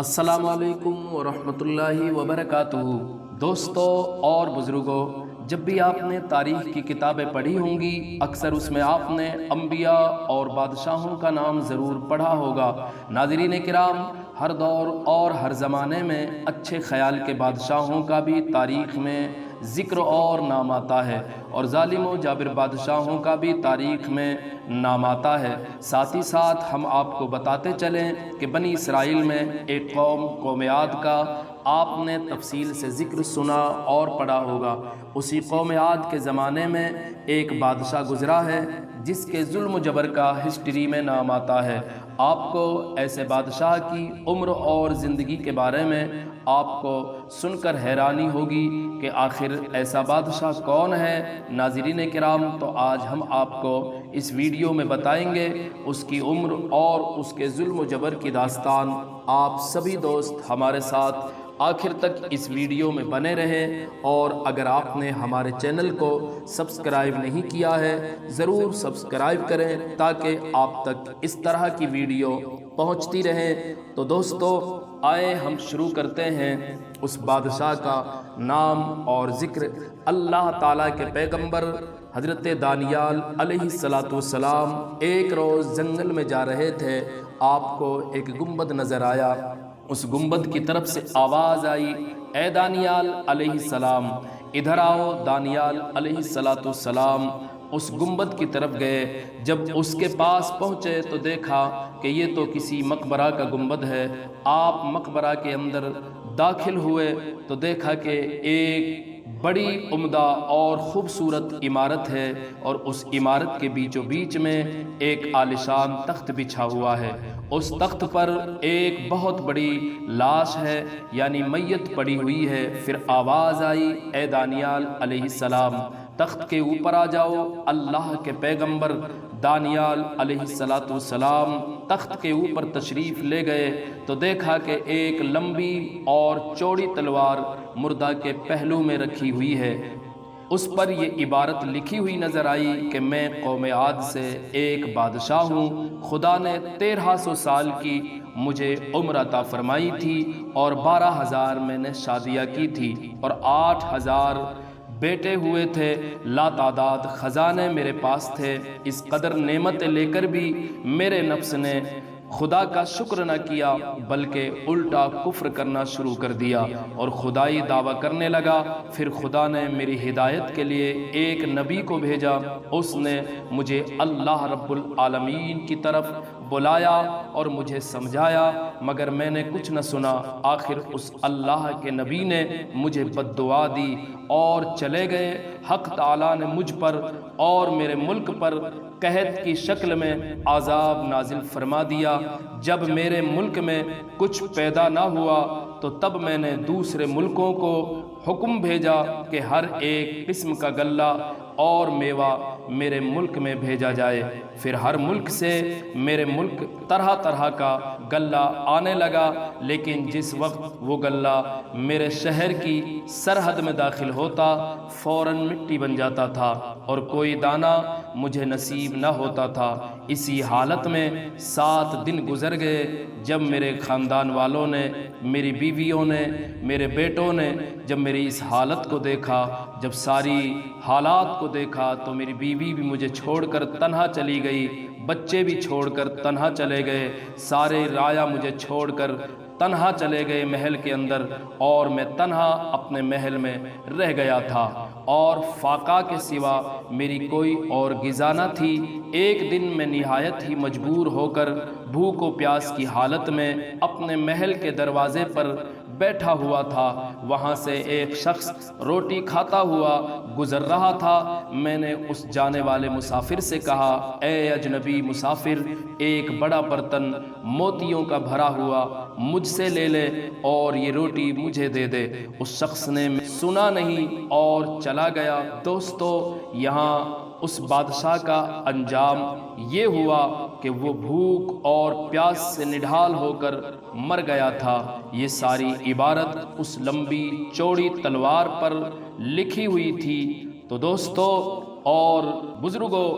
السلام علیکم ورحمۃ اللہ وبرکاتہ۔ دوستوں اور بزرگوں، جب بھی آپ نے تاریخ کی کتابیں پڑھی ہوں گی، اکثر اس میں آپ نے انبیاء اور بادشاہوں کا نام ضرور پڑھا ہوگا۔ ناظرین کرام، ہر دور اور ہر زمانے میں اچھے خیال کے بادشاہوں کا بھی تاریخ میں ذکر اور نام آتا ہے، اور ظالم و جابر بادشاہوں کا بھی تاریخ میں نام آتا ہے۔ ساتھ ہی ساتھ ہم آپ کو بتاتے چلیں کہ بنی اسرائیل میں ایک قوم عاد کا آپ نے تفصیل سے ذکر سنا اور پڑھا ہوگا۔ اسی قوم عاد کے زمانے میں ایک بادشاہ گزرا ہے جس کے ظلم و جبر کا ہسٹری میں نام آتا ہے۔ آپ کو ایسے بادشاہ کی عمر اور زندگی کے بارے میں آپ کو سن کر حیرانی ہوگی کہ آخر ایسا بادشاہ کون ہے۔ ناظرین کرام، تو آج ہم آپ کو اس ویڈیو میں بتائیں گے اس کی عمر اور اس کے ظلم و جبر کی داستان۔ آپ سبھی دوست ہمارے ساتھ آخر تک اس ویڈیو میں بنے رہیں، اور اگر آپ نے ہمارے چینل کو سبسکرائب نہیں کیا ہے ضرور سبسکرائب کریں تاکہ آپ تک اس طرح کی ویڈیو پہنچتی رہے۔ تو دوستو، آئے ہم شروع کرتے ہیں اس بادشاہ کا نام اور ذکر۔ اللہ تعالیٰ کے پیغمبر حضرت دانیال علیہ السلام ایک روز جنگل میں جا رہے تھے۔ آپ کو ایک گنبد نظر آیا۔ اس گنبد کی طرف سے آواز آئی، اے دانیال علیہ السلام، ادھر آؤ۔ دانیال علیہ السلام اس گنبد کی طرف گئے۔ جب اس کے پاس پہنچے تو دیکھا کہ یہ تو کسی مقبرہ کا گنبد ہے۔ آپ مقبرہ کے اندر داخل ہوئے تو دیکھا کہ ایک بڑی عمدہ اور خوبصورت عمارت ہے، اور اس عمارت کے بیچوں بیچ میں ایک عالیشان تخت بچھا ہوا ہے۔ اس تخت پر ایک بہت بڑی لاش ہے، یعنی میت پڑی ہوئی ہے۔ پھر آواز آئی، اے دانیال علیہ السلام، تخت کے اوپر آ جاؤ۔ اللہ کے پیغمبر دانیال علیہ السلام تخت کے اوپر تشریف لے گئے تو دیکھا کہ ایک لمبی اور چوڑی تلوار مردہ کے پہلو میں رکھی ہوئی ہے۔ اس پر یہ عبارت لکھی ہوئی نظر آئی کہ میں قوم عاد سے ایک بادشاہ ہوں۔ خدا نے 1300 سال کی مجھے عمر عطا فرمائی تھی، اور 12,000 میں نے شادیاں کی تھی، اور 8,000 بیٹے ہوئے تھے۔ لا تعداد خزانے میرے پاس تھے۔ اس قدر نعمتیں لے کر بھی میرے نفس نے خدا کا شکر نہ کیا، بلکہ الٹا کفر کرنا شروع کر دیا اور خدائی دعویٰ کرنے لگا۔ پھر خدا نے میری ہدایت کے لیے ایک نبی کو بھیجا۔ اس نے مجھے اللہ رب العالمین کی طرف بلایا اور مجھے سمجھایا، مگر میں نے کچھ نہ سنا۔ آخر اس اللہ کے نبی نے مجھے بد دعا دی اور چلے گئے۔ حق تعالیٰ نے مجھ پر اور میرے ملک پر قحط کی شکل میں عذاب نازل فرما دیا۔ جب میرے ملک میں کچھ پیدا نہ ہوا تو تب میں نے دوسرے ملکوں کو حکم بھیجا کہ ہر ایک قسم کا غلہ اور میوہ میرے ملک میں بھیجا جائے۔ پھر ہر ملک سے میرے ملک طرح طرح کا غلہ آنے لگا، لیکن جس وقت وہ غلہ میرے شہر کی سرحد میں داخل ہوتا فوراً مٹی بن جاتا تھا، اور کوئی دانہ مجھے نصیب نہ ہوتا تھا۔ اسی حالت میں 7 دن گزر گئے۔ جب میرے خاندان والوں نے، میری بیویوں نے، میرے بیٹوں نے جب میری اس حالت کو دیکھا، جب ساری حالات کو دیکھا، تو میری بیوی بھی مجھے چھوڑ کر تنہا چلی گئی، بچے بھی چھوڑ کر تنہا چلے گئے، سارے رعایا مجھے چھوڑ کر تنہا چلے گئے محل کے اندر، اور میں تنہا اپنے محل میں رہ گیا تھا، اور فاقہ کے سوا میری کوئی اور غذا نہ تھی۔ ایک دن میں نہایت ہی مجبور ہو کر بھوک و پیاس کی حالت میں اپنے محل کے دروازے پر بیٹھا ہوا تھا۔ وہاں سے ایک شخص روٹی کھاتا ہوا گزر رہا تھا۔ میں نے اس جانے والے مسافر سے کہا، اے اجنبی مسافر، ایک بڑا برتن موتیوں کا بھرا ہوا مجھ سے لے لے اور یہ روٹی مجھے دے دے۔ اس شخص نے سنا نہیں اور چلا گیا۔ دوستو، یہاں اس بادشاہ کا انجام یہ ہوا کہ وہ بھوک اور پیاس سے نڈھال ہو کر مر گیا تھا۔ یہ ساری عبارت اس لمبی چوڑی تلوار پر لکھی ہوئی تھی۔ تو دوستو اور بزرگوں،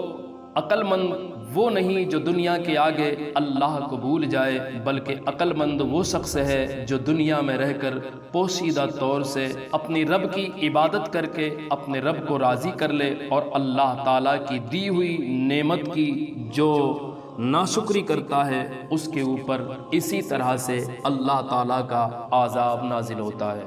عقل مند وہ نہیں جو دنیا کے آگے اللہ کو بھول جائے، بلکہ عقل مند وہ شخص ہے جو دنیا میں رہ کر پوشیدہ طور سے اپنی رب کی عبادت کر کے اپنے رب کو راضی کر لے، اور اللہ تعالیٰ کی دی ہوئی نعمت کی جو ناشکری کرتا ہے اس کے اوپر اسی طرح سے اللہ تعالیٰ کا عذاب نازل ہوتا ہے۔